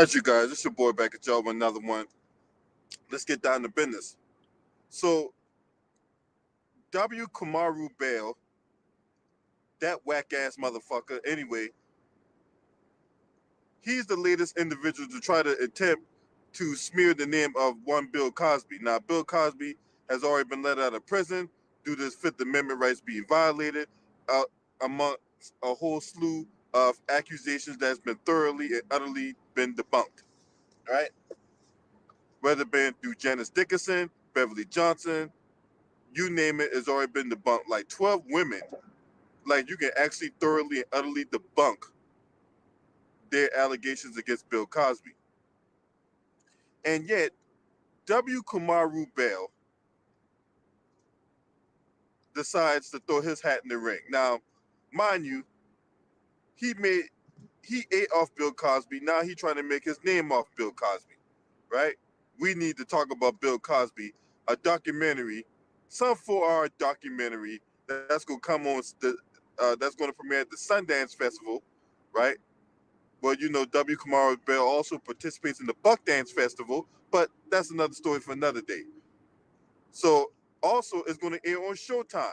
Alright, you guys, it's your boy back at y'all with another one. Let's get down to business. So, W. Kamaru Bell, that whack ass motherfucker, anyway, he's the latest individual to try to attempt to smear the name of one Bill Cosby. Now, Bill Cosby has already been let out of prison due to his Fifth Amendment rights being violated, amongst a whole slew of accusations that's been thoroughly and utterly been debunked. All right? Whether it been through Janice Dickinson, Beverly Johnson, you name it, has already been debunked. Like 12 women, like you can actually thoroughly and utterly debunk their allegations against Bill Cosby. And yet, W. Kamaru Bell decides to throw his hat in the ring. Now, mind you, he ate off Bill Cosby. Now he's trying to make his name off Bill Cosby, right? We need to talk about Bill Cosby, a documentary, some 4-hour documentary that's gonna come on that's gonna premiere at the Sundance Festival, right? Well, you know, W. Kamau Bell also participates in the Buck Dance Festival, but that's another story for another day. So also it's going to air on Showtime.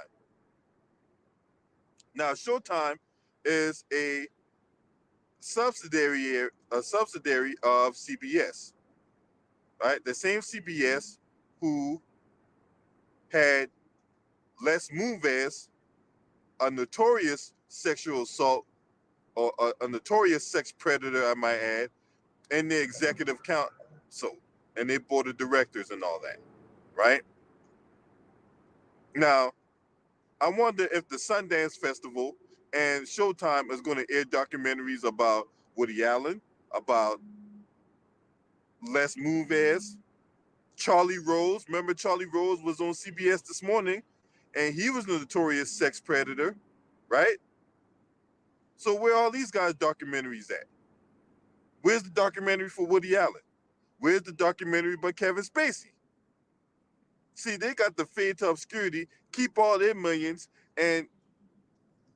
Now, Showtime is a subsidiary of CBS, right? The same CBS who had Les Moonves, a notorious sexual assault or a notorious sex predator, I might add, and the executive council and their board of directors and all that, right? Now, I wonder if the Sundance Festival and Showtime is going to air documentaries about Woody Allen, about Les Moonves, Charlie Rose. Remember Charlie Rose was on CBS this morning, and he was a notorious sex predator, right? So where are all these guys' documentaries at? Where's the documentary for Woody Allen? Where's the documentary by Kevin Spacey? See, they got the fade to obscurity, keep all their millions, and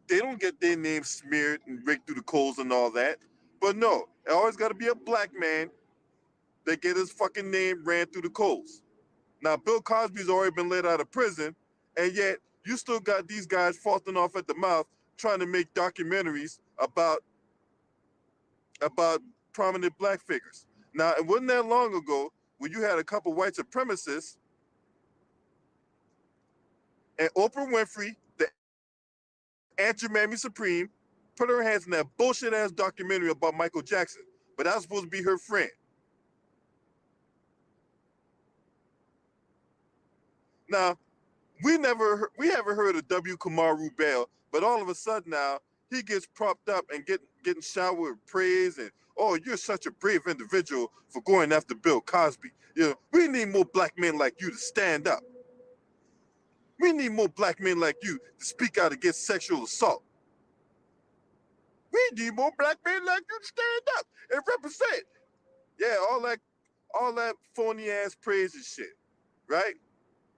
they don't get their names smeared and raked through the coals and all that. But no, it always got to be a black man that get his fucking name ran through the coals. Now, Bill Cosby's already been let out of prison, and yet you still got these guys frothing off at the mouth trying to make documentaries about prominent black figures. Now, it wasn't that long ago when you had a couple white supremacists and Oprah Winfrey, the Aunt Mammy Supreme, put her hands in that bullshit ass documentary about Michael Jackson. But that was supposed to be her friend. Now, we haven't heard of W. Kamaru Bell, but all of a sudden now he gets propped up and getting showered with praise and, oh, you're such a brave individual for going after Bill Cosby. You know, we need more black men like you to stand up. We need more black men like you to speak out against sexual assault. We need more black men like you to stand up and represent. Yeah, all that phony ass praise and shit, right?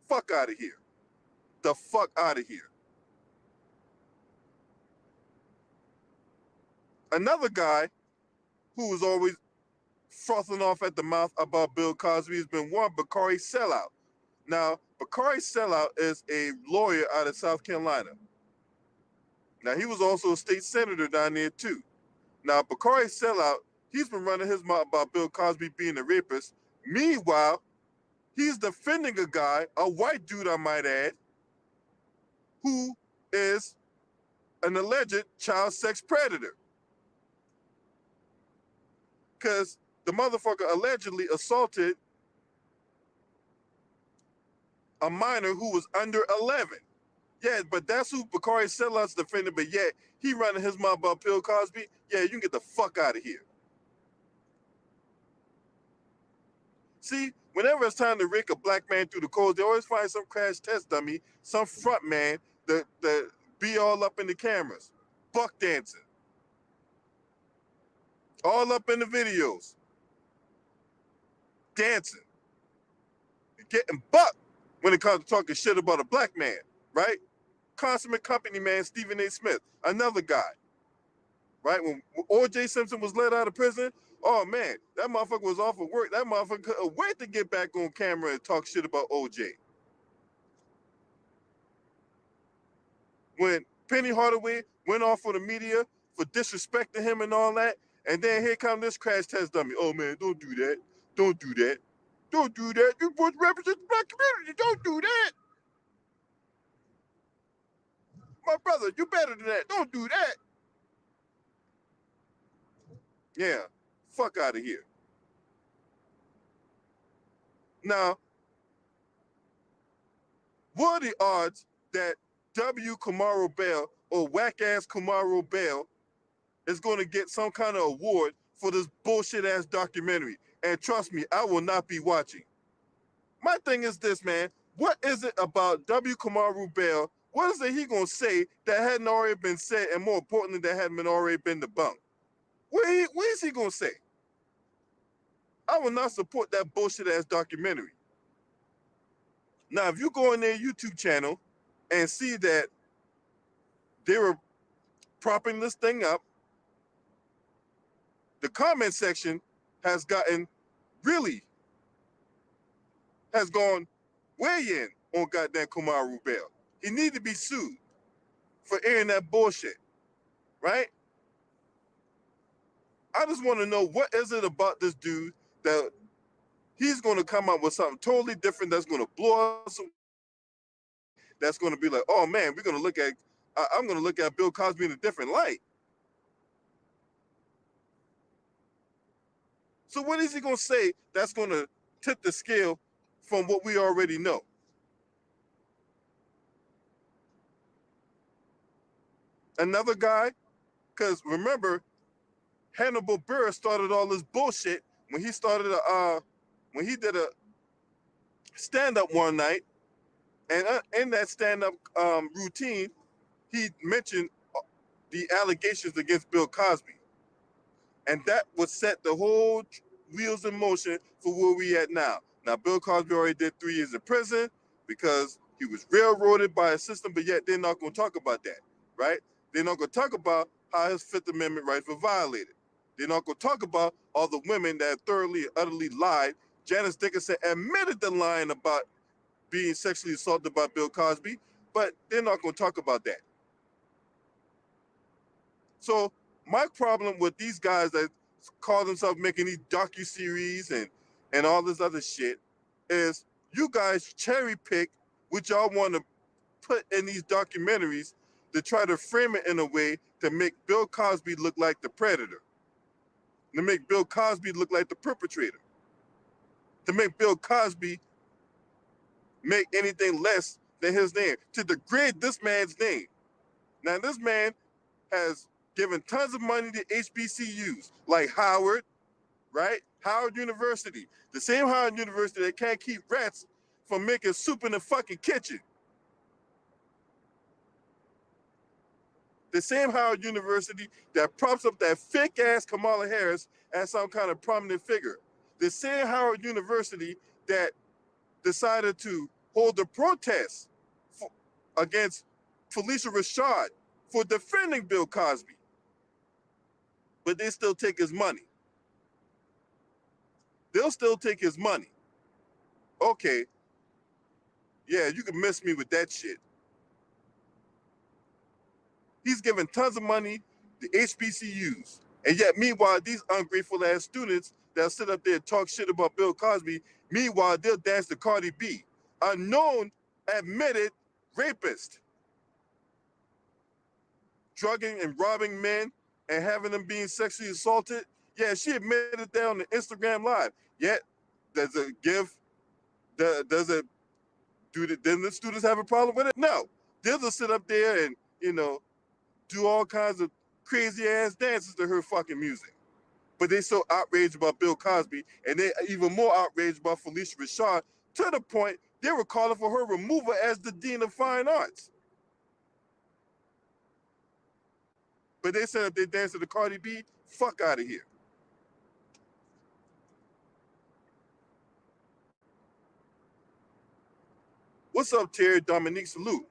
Fuck out of here. The fuck out of here. Another guy who was always frothing off at the mouth about Bill Cosby has been one Bakari Sellout. Now, Bakari Sellout is a lawyer out of South Carolina. Now, he was also a state senator down there too. Now, Bakari Sellout, he's been running his mouth about Bill Cosby being a rapist. Meanwhile, he's defending a guy, a white dude, I might add, who is an alleged child sex predator. Because the motherfucker allegedly assaulted a minor who was under 11. Yeah, but that's who Bakari Sellout's defending, but yet he running his mouth about Bill Cosby. Yeah, you can get the fuck out of here. See, whenever it's time to rake a black man through the coals, they always find some crash test dummy, some front man that be all up in the cameras, buck dancing, all up in the videos, dancing, getting bucked when it comes to talking shit about a black man, right? Consummate company man Stephen A. Smith, another guy, right? When O.J. Simpson was let out of prison, Oh man, that motherfucker was off of work. That motherfucker couldn't wait to get back on camera and talk shit about OJ. When Penny Hardaway went off for the media for disrespecting him and all that, and then here comes this crash test dummy. Oh man, don't do that. Don't do that. Don't do that. You supposed to represent the black community. Don't do that. My brother, you better than that. Don't do that. Yeah. Fuck out of here. Now, what are the odds that W. Kamau Bell or whack ass Kamau Bell is going to get some kind of award for this bullshit ass documentary? And trust me, I will not be watching. My thing is this, man. What is it about W. Kamau Bell? What is it he gonna say that hadn't already been said, and more importantly, that hadn't been already been debunked? What is he gonna say? I will not support that bullshit ass documentary. Now, if you go on their YouTube channel and see that they were propping this thing up, the comment section has gotten really has gone way in on goddamn Kamau Bell. He needs to be sued for airing that bullshit, right? I just want to know, what is it about this dude that he's going to come up with something totally different that's going to blow us, that's going to be like, oh man, we're going to look at, I'm going to look at Bill Cosby in a different light. So what is he going to say that's going to tip the scale from what we already know? Another guy, because remember, Hannibal Buress started all this bullshit when he started when he did a stand-up one night, and in that stand-up routine, he mentioned the allegations against Bill Cosby, and that would set the whole wheels in motion for where we at now. Now, Bill Cosby already did 3 years in prison because he was railroaded by a system, but yet they're not going to talk about that, right? They're not going to talk about how his Fifth Amendment rights were violated. They're not going to talk about all the women that thoroughly and utterly lied. Janice Dickinson admitted to lying about being sexually assaulted by Bill Cosby, but they're not going to talk about that. So my problem with these guys that call themselves making these docu-series and all this other shit is you guys cherry pick what y'all want to put in these documentaries to try to frame it in a way to make Bill Cosby look like the predator, to make Bill Cosby look like the perpetrator, to make Bill Cosby make anything less than his name, to degrade this man's name. Now, this man has given tons of money to HBCUs like Howard, right? Howard University, the same Howard University that can't keep rats from making soup in the fucking kitchen. The same Howard University that props up that fake ass Kamala Harris as some kind of prominent figure. The same Howard University that decided to hold a protest against Felicia Rashad for defending Bill Cosby. But they still take his money. They'll still take his money. Okay, yeah, you can miss me with that shit. He's giving tons of money to HBCUs. And yet, meanwhile, these ungrateful ass students that sit up there and talk shit about Bill Cosby, meanwhile, they'll dance to Cardi B, a known, admitted rapist, drugging and robbing men and having them being sexually assaulted. Yeah, she admitted that on the Instagram Live. Yet, does it give, does it, then the students have a problem with it? No. They'll just sit up there and, do all kinds of crazy ass dances to her fucking music. But they so outraged about Bill Cosby, and they're even more outraged about Felicia Rashad, to the point they were calling for her removal as the Dean of Fine Arts. But they said if they dance to the Cardi B, fuck out of here. What's up, Terry Dominique Salute?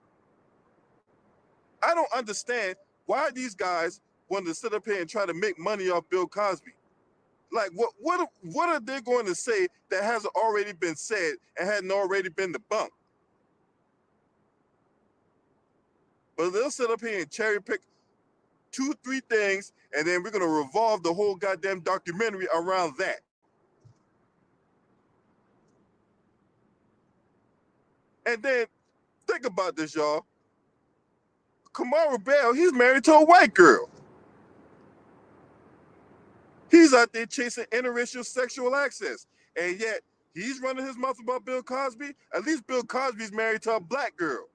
I don't understand why these guys wanted to sit up here and try to make money off Bill Cosby. Like, what are they going to say that hasn't already been said and hadn't already been debunked? But they'll sit up here and cherry pick 2-3 things, and then we're going to revolve the whole goddamn documentary around that. And then think about this, y'all. Kamau Bell, he's married to a white girl. He's out there chasing interracial sexual access. And yet, he's running his mouth about Bill Cosby. At least Bill Cosby's married to a black girl.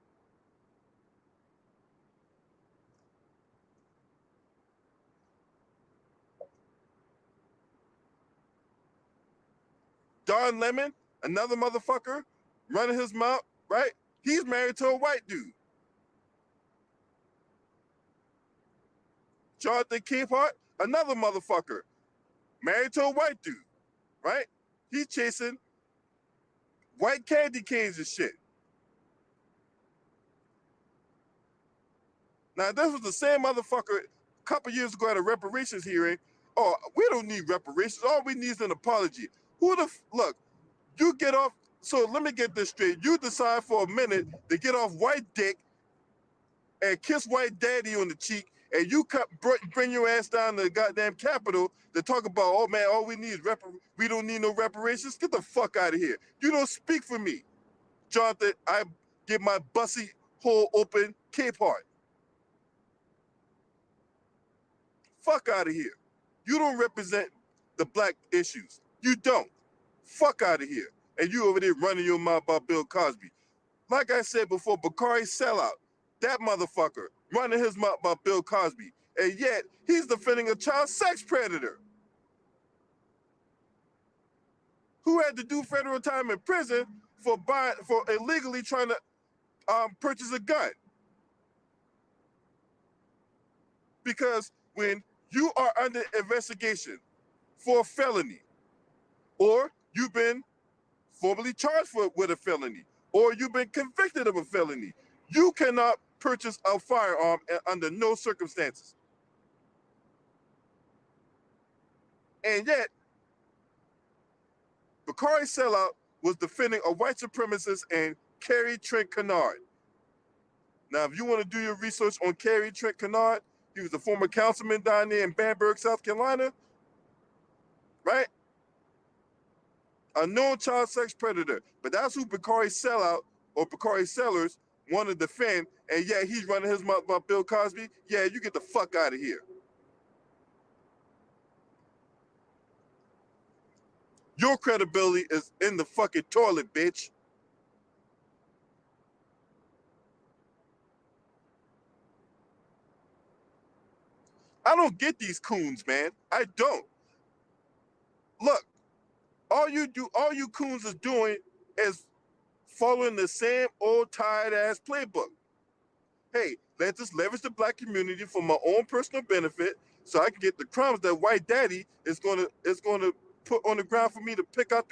Don Lemon, another motherfucker, running his mouth, right? He's married to a white dude. Jonathan Capehart, another motherfucker, married to a white dude, right? He's chasing white candy canes and shit. Now, this was the same motherfucker a couple years ago at a reparations hearing. Oh, we don't need reparations. All we need is an apology. Look, you get off. So let me get this straight. You decide for a minute to get off white dick and kiss white daddy on the cheek, and you bring your ass down to the goddamn Capitol to talk about, oh man, all we need is we don't need no reparations. Get the fuck out of here. You don't speak for me, Jonathan. I get my bussy hole open Capehart. Fuck out of here. You don't represent the black issues. You don't. Fuck out of here. And you over there running your mouth about Bill Cosby. Like I said before, Bakari Sellout, that motherfucker, running his mouth about Bill Cosby. And yet, he's defending a child sex predator who had to do federal time in prison for illegally trying to purchase a gun. Because when you are under investigation for a felony, or you've been formally charged with a felony, or you've been convicted of a felony, you cannot purchase a firearm under no circumstances. And yet, Bakari Sellout was defending a white supremacist and Carrie Trent Kennard. Now, if you want to do your research on Carrie Trent Kennard, he was a former councilman down there in Bamberg, South Carolina, right? A known child sex predator. But that's who Bakari Sellout or Bakari Sellers want to defend, and yet he's running his mouth about Bill Cosby. Yeah, you get the fuck out of here. Your credibility is in the fucking toilet, bitch. I don't get these coons, man. I don't. Look, all you coons is doing is following the same old tired ass playbook. Hey, let's just leverage the black community for my own personal benefit, so I can get the crumbs that white daddy is gonna put on the ground for me to pick out.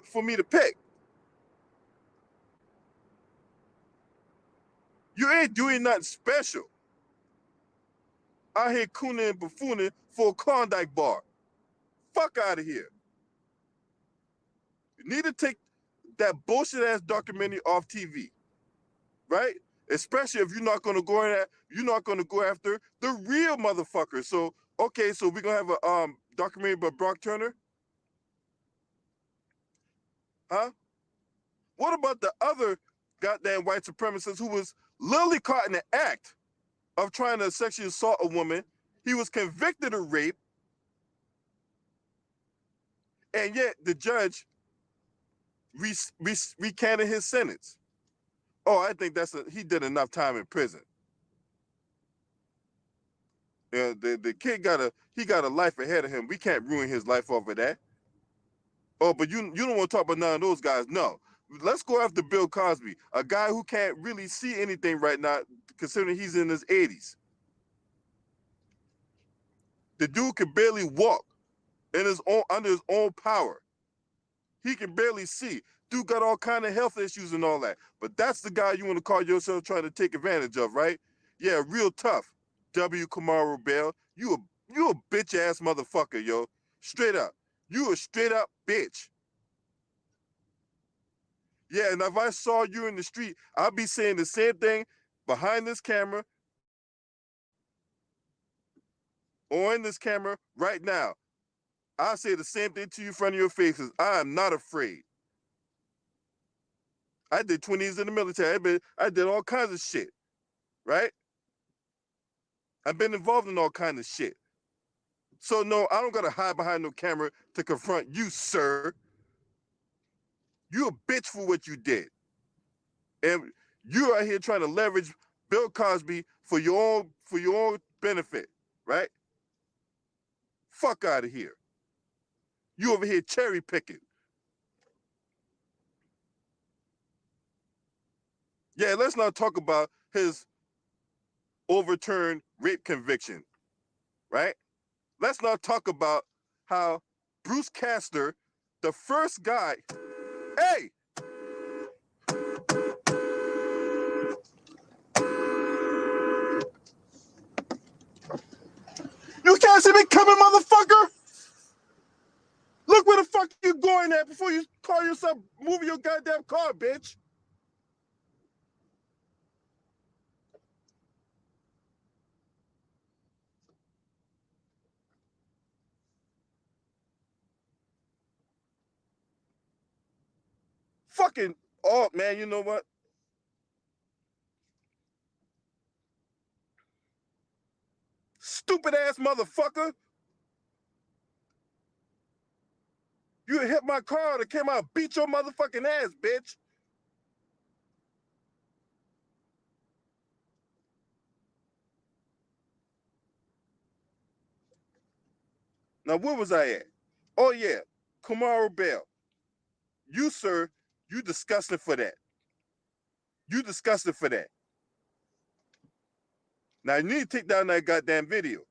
For me to pick. You ain't doing nothing special. Out here cooning and buffooning for a Klondike bar. Fuck out of here. You need to take that bullshit ass documentary off TV, right? Especially if you're not gonna go after the real motherfucker. So okay, so we're gonna have a documentary about Brock Turner, huh? What about the other goddamn white supremacist who was literally caught in the act of trying to sexually assault a woman? He was convicted of rape, and yet the judge recanted his sentence. Oh, I think he did enough time in prison. The kid got a life ahead of him. We can't ruin his life over that. Oh, but you don't want to talk about none of those guys. No. Let's go after Bill Cosby, a guy who can't really see anything right now, considering he's in his 80s. The dude can barely walk under his own power. He can barely see. Dude got all kind of health issues and all that. But that's the guy you want to call yourself trying to take advantage of, right? Yeah, real tough. W. Kamau Bell, you a bitch ass motherfucker, yo. Straight up. You a straight up bitch. Yeah, and if I saw you in the street, I'll be saying the same thing behind this camera or in this camera right now. I'll say the same thing to you in front of your faces. I am not afraid. I did 20 years in the military. I did all kinds of shit, right? I've been involved in all kinds of shit. So no, I don't gotta hide behind no camera to confront you, sir. You a bitch for what you did. And you are here trying to leverage Bill Cosby for your own benefit, right? Fuck out of here. You over here cherry picking. Yeah, let's not talk about his overturned rape conviction, right? Let's not talk about how Bruce Castor, the first guy, hey, you can't see me coming, motherfucker. Look where the fuck you going at before you call yourself moving your goddamn car, bitch. Fucking, oh man, you know what? Stupid ass motherfucker. You hit my car that came out and beat your motherfucking ass, bitch. Now, where was I at? Oh, yeah, Kamau Bell. You, sir, you disgusting for that. You disgusting for that. Now, you need to take down that goddamn video,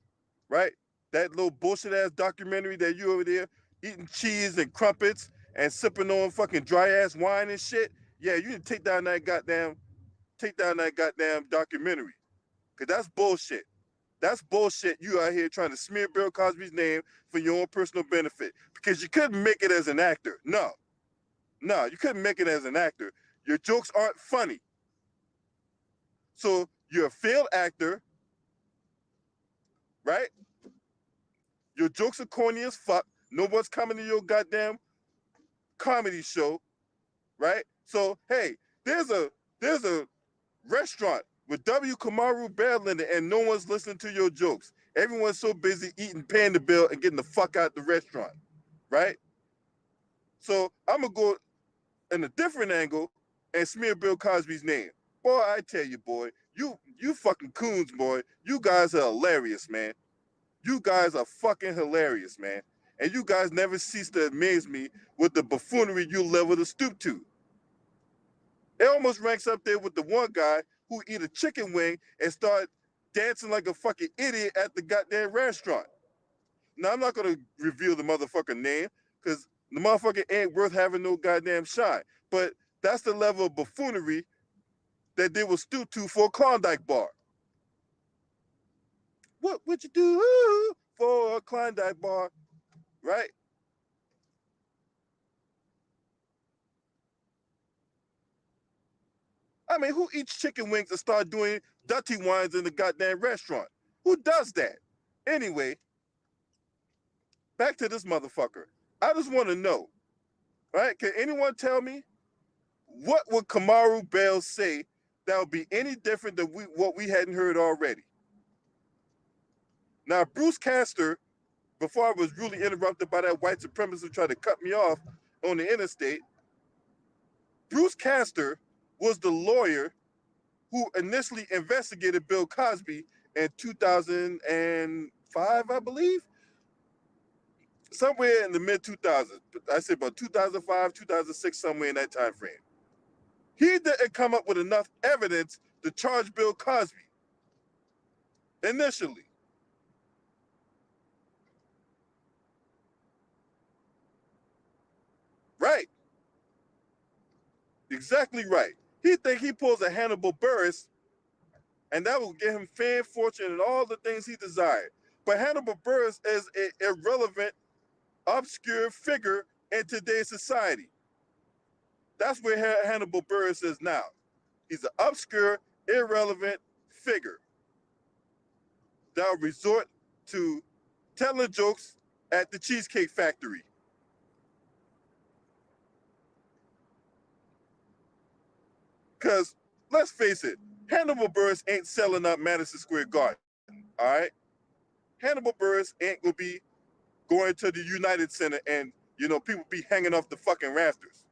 right? That little bullshit ass documentary that you over there eating cheese and crumpets and sipping on fucking dry ass wine and shit. Yeah, you need to take down that goddamn documentary. Cause that's bullshit. That's bullshit. You out here trying to smear Bill Cosby's name for your own personal benefit. Because you couldn't make it as an actor. No, you couldn't make it as an actor. Your jokes aren't funny. So you're a failed actor, right? Your jokes are corny as fuck. No one's coming to your goddamn comedy show, right? So hey, there's a restaurant with W. Kamaru Bell in it, and no one's listening to your jokes. Everyone's so busy eating, paying the bill, and getting the fuck out the restaurant, right? So I'm gonna go in a different angle and smear Bill Cosby's name. Boy, I tell you, boy, you fucking coons, boy. You guys are hilarious, man. You guys are fucking hilarious, man. And you guys never cease to amaze me with the buffoonery you level to stoop to. It almost ranks up there with the one guy who eat a chicken wing and start dancing like a fucking idiot at the goddamn restaurant. Now, I'm not going to reveal the motherfucker name because the motherfucker ain't worth having no goddamn shine. But that's the level of buffoonery that they will stoop to for a Klondike bar. What would you do for a Klondike bar, right? I mean, who eats chicken wings and start doing dirty wines in the goddamn restaurant? Who does that? Anyway, back to this motherfucker. I just want to know, right? Can anyone tell me what would Kamaru Bell say that would be any different than what we hadn't heard already? Now, Bruce Castor, before I was really interrupted by that white supremacist trying to cut me off on the interstate, Bruce Castor was the lawyer who initially investigated Bill Cosby in 2005, I believe. Somewhere in the mid 2000s. I say about 2005, 2006, somewhere in that time frame. He didn't come up with enough evidence to charge Bill Cosby initially. Right. Exactly right. He think he pulls a Hannibal Buress and that will get him fame, fortune, and all the things he desired. But Hannibal Buress is irrelevant obscure figure in today's society. That's where Hannibal Buress is now. He's an obscure, irrelevant figure that will resort to telling jokes at the Cheesecake Factory. Because let's face it, Hannibal Buress ain't selling up Madison Square Garden. All right? Hannibal Buress ain't gonna be going to the United Center and, you know, people be hanging off the fucking rafters.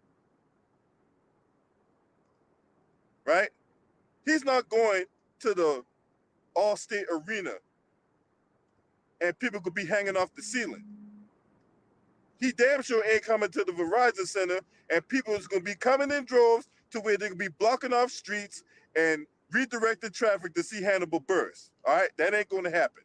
Right? He's not going to the All-State Arena and people could be hanging off the ceiling. He damn sure ain't coming to the Verizon Center and people is gonna be coming in droves to where they could be blocking off streets and redirecting traffic to see Hannibal Buress. All right? That ain't gonna happen.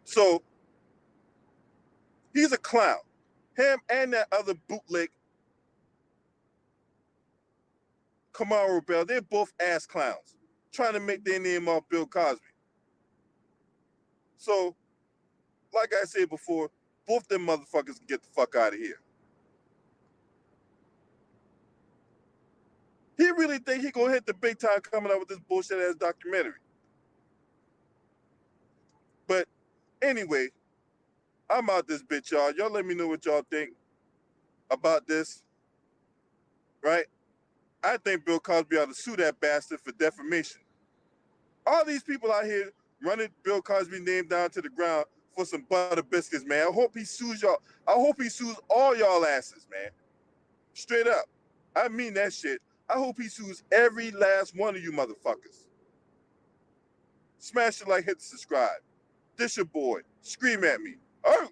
So he's a clown. Him and that other bootleg Kamau, they're both ass clowns trying to make their name off Bill Cosby. So, like I said before, both them motherfuckers can get the fuck out of here. He really think he gonna hit the big time coming out with this bullshit ass documentary. But anyway, I'm out this bitch, y'all. Y'all let me know what y'all think about this, right? I think Bill Cosby ought to sue that bastard for defamation. All these people out here running Bill Cosby's name down to the ground for some butter biscuits, man. I hope he sues y'all. I hope he sues all y'all asses, man. Straight up. I mean that shit. I hope he sues every last one of you motherfuckers. Smash the like, hit the subscribe. This your boy. Scream at me. Oh.